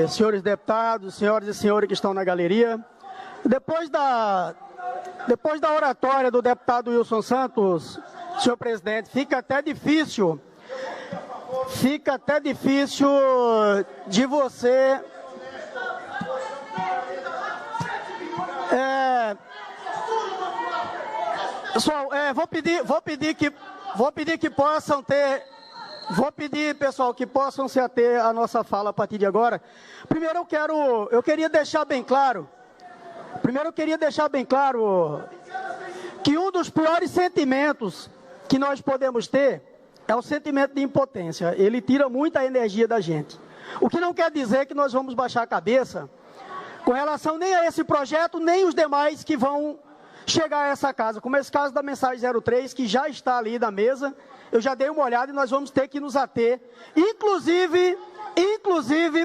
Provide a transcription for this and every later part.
Senhores deputados, senhoras e senhores que estão na galeria, depois da oratória do deputado Wilson Santos, senhor presidente, fica até difícil de você... Pessoal, vou pedir, pessoal, que possam se ater à nossa fala a partir de agora. Primeiro eu queria deixar bem claro que um dos piores sentimentos que nós podemos ter é o sentimento de impotência. Ele tira muita energia da gente. O que não quer dizer que nós vamos baixar a cabeça com relação nem a esse projeto, nem os demais que vão chegar a essa casa, como esse caso da mensagem 03, que já está ali na mesa. Eu já dei uma olhada e nós vamos ter que nos ater, inclusive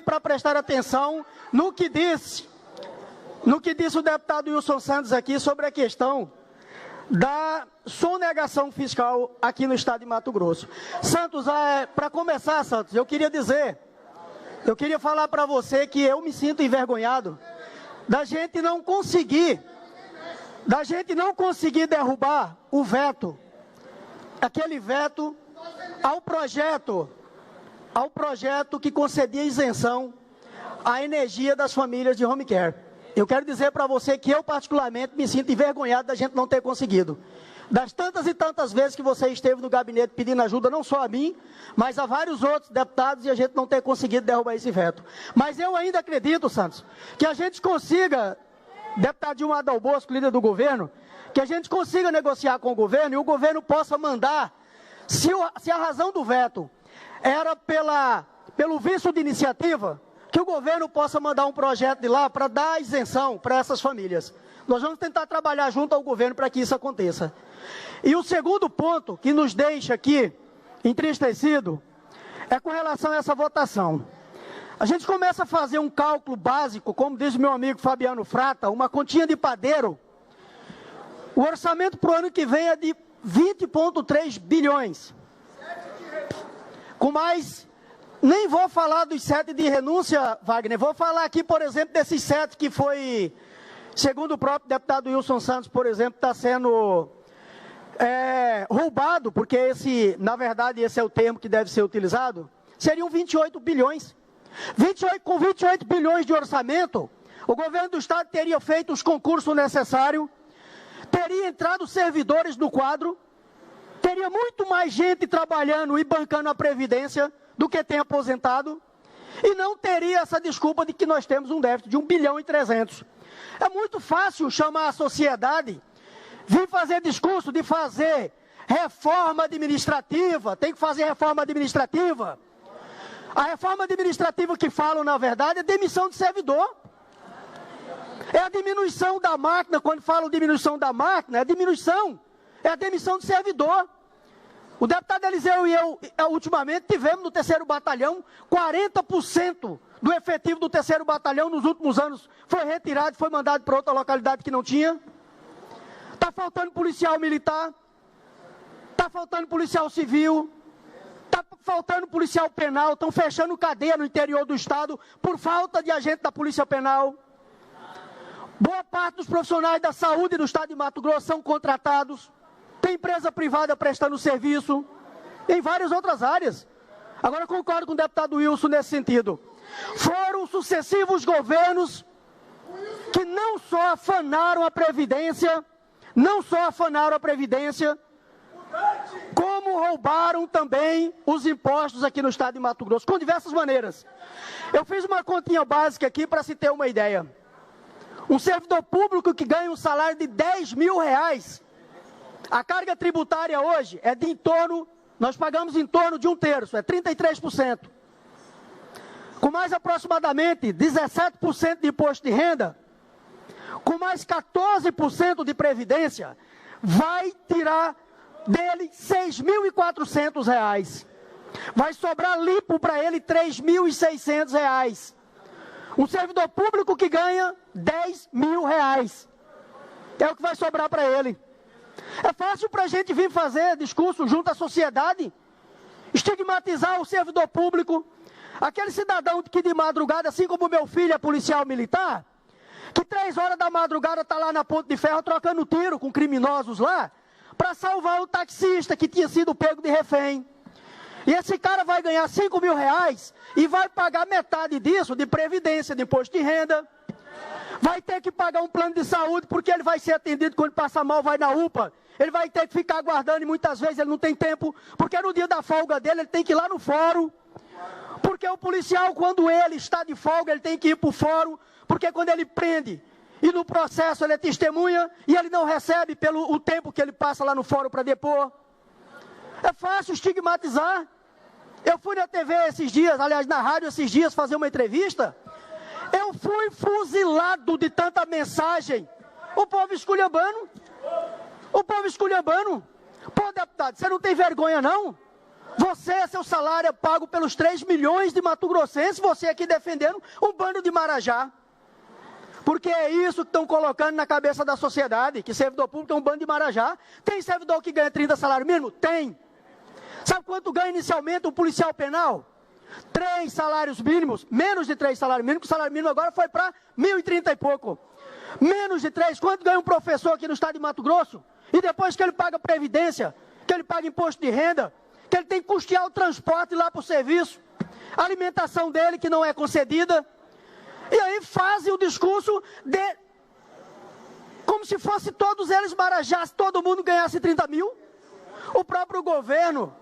para prestar atenção no que disse o deputado Wilson Santos aqui sobre a questão da sonegação fiscal aqui no estado de Mato Grosso. Santos, para começar, Santos, eu queria falar para você que eu me sinto envergonhado da gente não conseguir derrubar o veto, aquele veto ao projeto que concedia isenção à energia das famílias de home care. Eu quero dizer para você que eu, particularmente, me sinto envergonhado da gente não ter conseguido. Das tantas e tantas vezes que você esteve no gabinete pedindo ajuda, não só a mim, mas a vários outros deputados, e a gente não ter conseguido derrubar esse veto. Mas eu ainda acredito, Santos, que a gente consiga, deputado Dilma Dal Bosco, líder do governo, que a gente consiga negociar com o governo e o governo possa mandar, se a razão do veto era pelo vício de iniciativa, que o governo possa mandar um projeto de lá para dar isenção para essas famílias. Nós vamos tentar trabalhar junto ao governo para que isso aconteça. E o segundo ponto que nos deixa aqui entristecido é com relação a essa votação. A gente começa a fazer um cálculo básico, como diz o meu amigo Fabiano Frata, uma continha de padeiro. O orçamento para o ano que vem é de 20,3 bilhões. Com mais, nem vou falar dos 7 de renúncia, Wagner, vou falar aqui, por exemplo, desses 7 que foi, segundo o próprio deputado Wilson Santos, por exemplo, está sendo roubado, porque na verdade, esse é o termo que deve ser utilizado, seriam 28 bilhões. Com 28 bilhões de orçamento, o governo do estado teria feito os concursos necessários, teria entrado servidores no quadro, teria muito mais gente trabalhando e bancando a Previdência do que tem aposentado, e não teria essa desculpa de que nós temos um déficit de 1 bilhão e 300. É muito fácil chamar a sociedade, vir fazer discurso de fazer reforma administrativa, tem que fazer reforma administrativa. A reforma administrativa que falam, na verdade, é demissão de servidor. É a diminuição da máquina, quando falam diminuição da máquina, é a demissão de servidor. O deputado Eliseu e eu, ultimamente, tivemos no 3º Batalhão, 40% do efetivo do 3º Batalhão nos últimos anos foi retirado e foi mandado para outra localidade que não tinha. Está faltando policial militar, está faltando policial civil, está faltando policial penal, estão fechando cadeia no interior do estado por falta de agente da Polícia Penal. Boa parte dos profissionais da saúde do estado de Mato Grosso são contratados. Tem empresa privada prestando serviço em várias outras áreas. Agora, concordo com o deputado Wilson nesse sentido. Foram sucessivos governos que não só afanaram a Previdência, como roubaram também os impostos aqui no estado de Mato Grosso, com diversas maneiras. Eu fiz uma continha básica aqui para se ter uma ideia. Um servidor público que ganha um salário de 10 mil reais, a carga tributária hoje é de nós pagamos em torno de 1/3, é 33%. Com mais aproximadamente 17% de imposto de renda, com mais 14% de previdência, vai tirar dele R$ 6.400. Vai sobrar limpo para ele R$ 3.600. Um servidor público que ganha R$ 10 mil. É o que vai sobrar para ele. É fácil para a gente vir fazer discurso junto à sociedade, estigmatizar o servidor público, Aquele cidadão que de madrugada, assim como meu filho é policial militar, que 3 horas da madrugada está lá na Ponte de Ferro trocando tiro com criminosos lá, para salvar o taxista que tinha sido pego de refém. E esse cara vai ganhar R$5.000 e vai pagar metade disso de previdência, de imposto de renda. Vai ter que pagar um plano de saúde, porque ele vai ser atendido quando passa mal, vai na UPA. Ele vai ter que ficar aguardando e muitas vezes ele não tem tempo, porque no dia da folga dele ele tem que ir lá no fórum. Porque o policial, quando ele está de folga, ele tem que ir para o fórum, porque quando ele prende e no processo ele é testemunha e ele não recebe pelo o tempo que ele passa lá no fórum para depor. É fácil estigmatizar. Eu fui na TV esses dias, aliás, na rádio esses dias, fazer uma entrevista. Eu fui fuzilado de tanta mensagem. O povo esculhambando. O povo esculhambando. Pô, deputado, você não tem vergonha, não? Você, seu salário é pago pelos 3 milhões de mato-grossenses, você aqui defendendo um bando de marajá. Porque é isso que estão colocando na cabeça da sociedade, que servidor público é um bando de marajá. Tem servidor que ganha 30 salário mínimo? Tem. Sabe quanto ganha inicialmente um policial penal? 3 salários mínimos, menos de 3 salários mínimos, o salário mínimo agora foi para 1.030 e pouco. Menos de 3, quanto ganha um professor aqui no estado de Mato Grosso? E depois que ele paga previdência, que ele paga imposto de renda, que ele tem que custear o transporte lá para o serviço, a alimentação dele que não é concedida, e aí fazem o discurso como se fosse todos eles marajás, todo mundo ganhasse 30 mil. O próprio governo,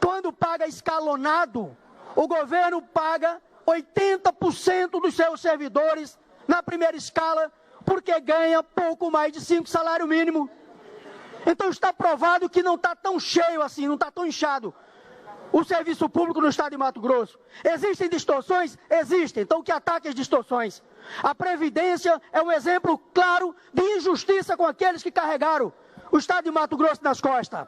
quando paga escalonado, o governo paga 80% dos seus servidores na primeira escala, porque ganha pouco mais de 5 salário mínimo. Então está provado que não está tão cheio assim, não está tão inchado o serviço público no estado de Mato Grosso. Existem distorções? Existem. Então que ataque as distorções. A Previdência é um exemplo claro de injustiça com aqueles que carregaram o estado de Mato Grosso nas costas.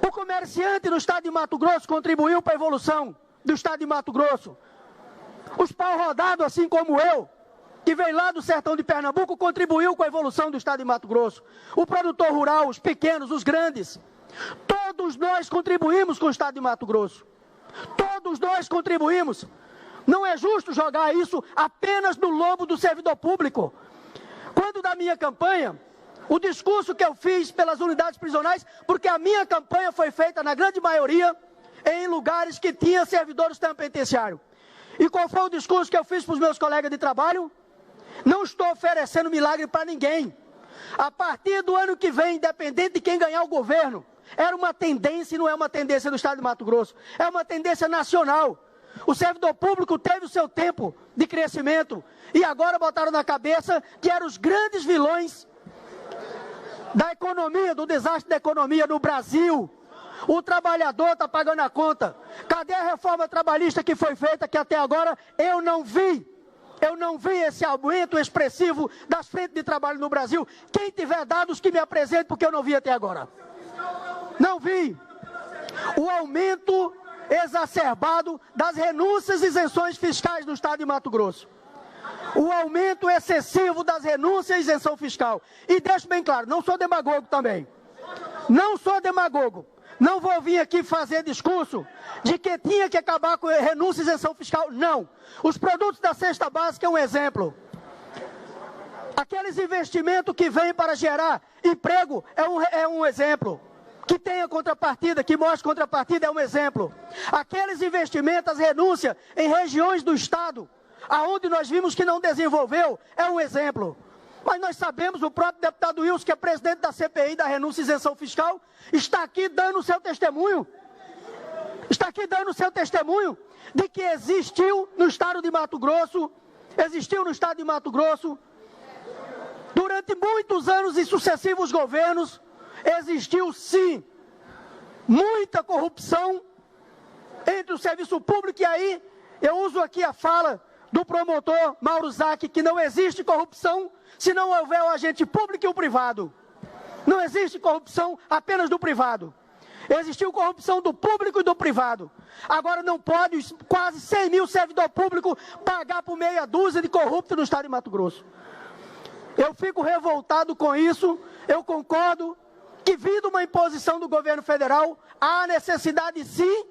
O comerciante no estado de Mato Grosso contribuiu para a evolução do estado de Mato Grosso. Os pau-rodados, assim como eu, que veio lá do sertão de Pernambuco, contribuiu com a evolução do estado de Mato Grosso. O produtor rural, os pequenos, os grandes, todos nós contribuímos com o estado de Mato Grosso. Todos nós contribuímos. Não é justo jogar isso apenas no lombo do servidor público. Quando da minha campanha, o discurso que eu fiz pelas unidades prisionais, porque a minha campanha foi feita, na grande maioria, em lugares que tinha servidores do sistema penitenciário. E qual foi o discurso que eu fiz para os meus colegas de trabalho? Não estou oferecendo milagre para ninguém. A partir do ano que vem, independente de quem ganhar o governo, era uma tendência e não é uma tendência do estado de Mato Grosso, é uma tendência nacional. O servidor público teve o seu tempo de crescimento e agora botaram na cabeça que eram os grandes vilões da economia, do desastre da economia no Brasil. O trabalhador está pagando a conta. Cadê a reforma trabalhista que foi feita, que até agora eu não vi? Eu não vi esse aumento expressivo das frentes de trabalho no Brasil. Quem tiver dados que me apresente, porque eu não vi até agora. Não vi. O aumento exacerbado das renúncias e isenções fiscais no estado de Mato Grosso. O aumento excessivo das renúncias e isenção fiscal. E deixo bem claro, não sou demagogo também. Não sou demagogo. Não vou vir aqui fazer discurso de que tinha que acabar com a renúncia e isenção fiscal. Não. Os produtos da cesta básica é um exemplo. Aqueles investimentos que vêm para gerar emprego é um exemplo. Que tenha contrapartida, que mostre contrapartida é um exemplo. Aqueles investimentos, as renúncias em regiões do estado, aonde nós vimos que não desenvolveu, é um exemplo. Mas nós sabemos, o próprio deputado Wilson, que é presidente da CPI da renúncia e isenção fiscal, está aqui dando o seu testemunho. Está aqui dando o seu testemunho de que existiu no estado de Mato Grosso, durante muitos anos e sucessivos governos, existiu sim muita corrupção entre o serviço público. E aí eu uso aqui a fala do promotor Mauro Zac, que não existe corrupção se não houver o agente público e o privado. Não existe corrupção apenas do privado. Existiu corrupção do público e do privado. Agora não pode quase 100 mil servidor público pagar por meia dúzia de corruptos no estado de Mato Grosso. Eu fico revoltado com isso. Eu concordo que, vindo uma imposição do governo federal, há necessidade sim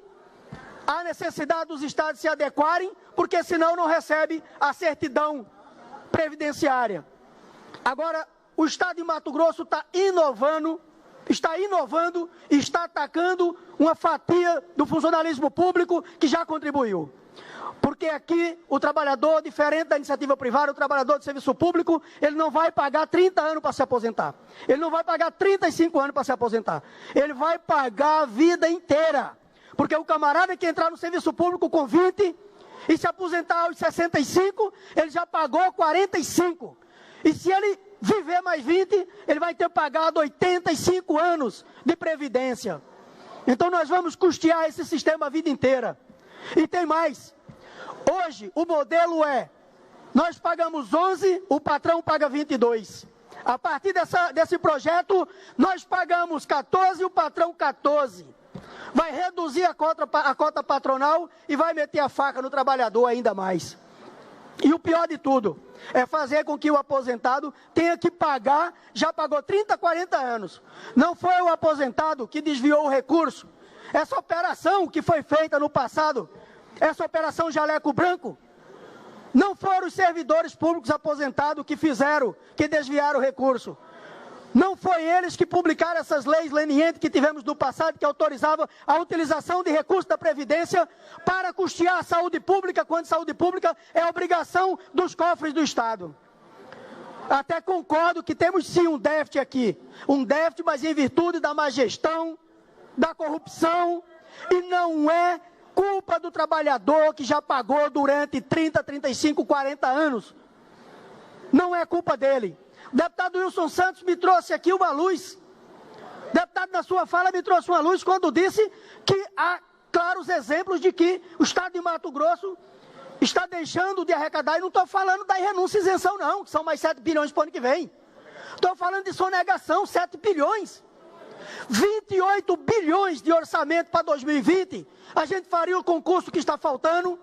Há necessidade dos estados se adequarem, porque senão não recebe a certidão previdenciária. Agora, o estado de Mato Grosso está inovando e está atacando uma fatia do funcionalismo público que já contribuiu. Porque aqui o trabalhador, diferente da iniciativa privada, o trabalhador de serviço público, ele não vai pagar 30 anos para se aposentar. Ele não vai pagar 35 anos para se aposentar. Ele vai pagar a vida inteira. Porque o camarada que entrar no serviço público com 20 e se aposentar aos 65, ele já pagou 45. E se ele viver mais 20, ele vai ter pagado 85 anos de previdência. Então nós vamos custear esse sistema a vida inteira. E tem mais. Hoje o modelo é, nós pagamos 11, o patrão paga 22. A partir desse projeto, nós pagamos 14, o patrão 14. Vai reduzir a cota patronal e vai meter a faca no trabalhador ainda mais. E o pior de tudo, é fazer com que o aposentado tenha que pagar, já pagou 30, 40 anos. Não foi o aposentado que desviou o recurso. Essa operação que foi feita no passado, essa operação jaleco branco, não foram os servidores públicos aposentados que desviaram o recurso. Não foi eles que publicaram essas leis lenientes que tivemos no passado, que autorizavam a utilização de recursos da Previdência para custear a saúde pública, quando saúde pública é obrigação dos cofres do Estado. Até concordo que temos sim um déficit aqui. Um déficit, mas em virtude da má gestão, da corrupção, e não é culpa do trabalhador que já pagou durante 30, 35, 40 anos. Não é culpa dele. O deputado Wilson Santos me trouxe aqui uma luz. O deputado, na sua fala, me trouxe uma luz quando disse que há claros exemplos de que o estado de Mato Grosso está deixando de arrecadar. E não estou falando da renúncia e isenção, não, que são mais 7 bilhões para o ano que vem. Estou falando de sonegação, 7 bilhões. 28 bilhões de orçamento para 2020. A gente faria o concurso que está faltando,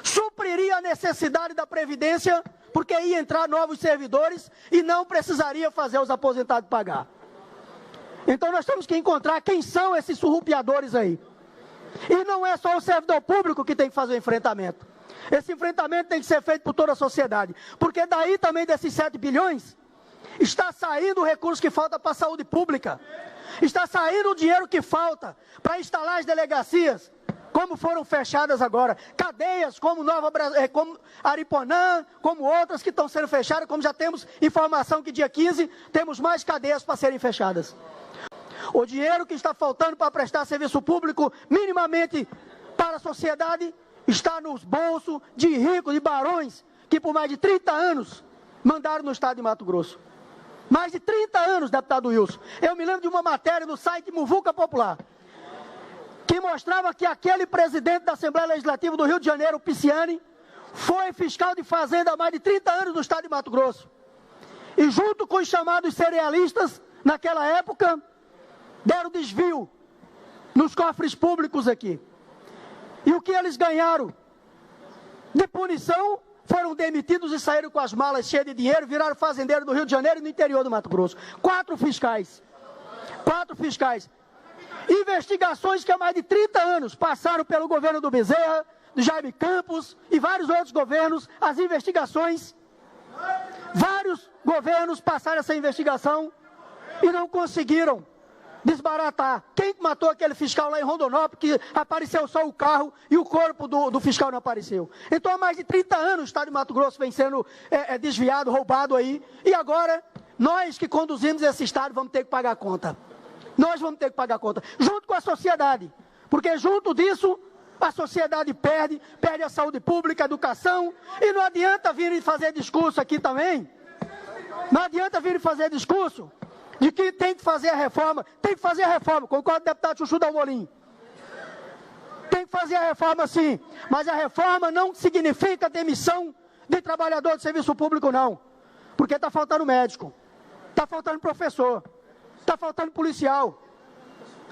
supriria a necessidade da Previdência, porque ia entrar novos servidores e não precisaria fazer os aposentados pagar. Então nós temos que encontrar quem são esses surrupiadores aí. E não é só o servidor público que tem que fazer o enfrentamento. Esse enfrentamento tem que ser feito por toda a sociedade. Porque daí também desses 7 bilhões, está saindo o recurso que falta para a saúde pública. Está saindo o dinheiro que falta para instalar as delegacias, como foram fechadas agora. Cadeias como como Ariponã, como outras que estão sendo fechadas, como já temos informação que dia 15 temos mais cadeias para serem fechadas. O dinheiro que está faltando para prestar serviço público minimamente para a sociedade está nos bolsos de ricos e barões que por mais de 30 anos mandaram no estado de Mato Grosso. Mais de 30 anos, deputado Wilson. Eu me lembro de uma matéria no site Muvuca Popular, que mostrava que aquele presidente da Assembleia Legislativa do Rio de Janeiro, o Pisciani, foi fiscal de fazenda há mais de 30 anos no estado de Mato Grosso. E junto com os chamados cerealistas, naquela época, deram desvio nos cofres públicos aqui. E o que eles ganharam de punição, foram demitidos e saíram com as malas cheias de dinheiro, viraram fazendeiro do Rio de Janeiro e no interior do Mato Grosso. 4 fiscais. 4 fiscais. Investigações que há mais de 30 anos passaram pelo governo do Bezerra, do Jaime Campos e vários outros governos. As investigações, vários governos passaram essa investigação e não conseguiram desbaratar. Quem matou aquele fiscal lá em Rondonópolis, que apareceu só o carro e o corpo do fiscal não apareceu? Então há mais de 30 anos o estado de Mato Grosso vem sendo desviado, roubado aí. E agora, nós que conduzimos esse estado vamos ter que pagar a conta. Nós vamos ter que pagar a conta, junto com a sociedade. Porque junto disso, a sociedade perde a saúde pública, a educação. E não adianta virem fazer discurso aqui também. Não adianta virem fazer discurso de que tem que fazer a reforma. Tem que fazer a reforma, concordo com o deputado Chuchu Dalmolin. Tem que fazer a reforma sim, mas a reforma não significa demissão de trabalhador de serviço público não. Porque está faltando médico, está faltando professor, está faltando policial.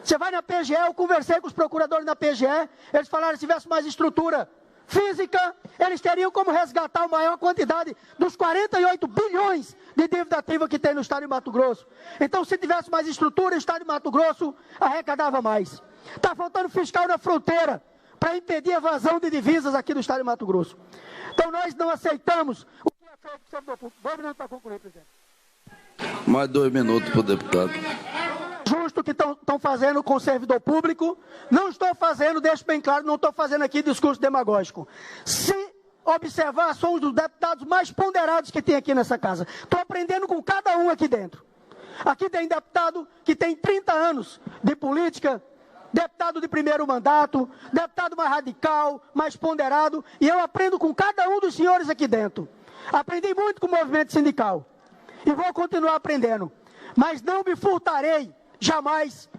Você vai na PGE, eu conversei com os procuradores da PGE, eles falaram que se tivesse mais estrutura física, eles teriam como resgatar a maior quantidade dos 48 bilhões de dívida ativa que tem no estado de Mato Grosso. Então, se tivesse mais estrutura, o estado de Mato Grosso arrecadava mais. Está faltando fiscal na fronteira para impedir a evasão de divisas aqui do estado de Mato Grosso. Então nós não aceitamos o que é feito com o servidor público. 2 minutos para concluir, presidente. Mais 2 minutos para o deputado. Justo que estão fazendo com o servidor público. Não estou fazendo, deixo bem claro, não estou fazendo aqui discurso demagógico. Se observar, sou um dos deputados mais ponderados que tem aqui nessa casa. Estou aprendendo com cada um aqui dentro. Aqui tem deputado que tem 30 anos de política, deputado de primeiro mandato, deputado mais radical, mais ponderado, e eu aprendo com cada um dos senhores aqui dentro. Aprendi muito com o movimento sindical e vou continuar aprendendo, mas não me furtarei jamais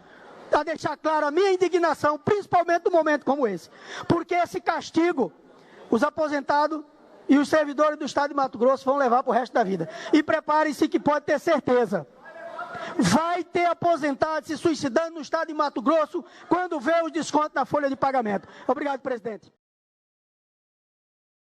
a deixar clara a minha indignação, principalmente num momento como esse, porque esse castigo os aposentados e os servidores do estado de Mato Grosso vão levar para o resto da vida. E preparem-se que pode ter certeza, vai ter aposentado se suicidando no estado de Mato Grosso quando vê os descontos na folha de pagamento. Obrigado, presidente.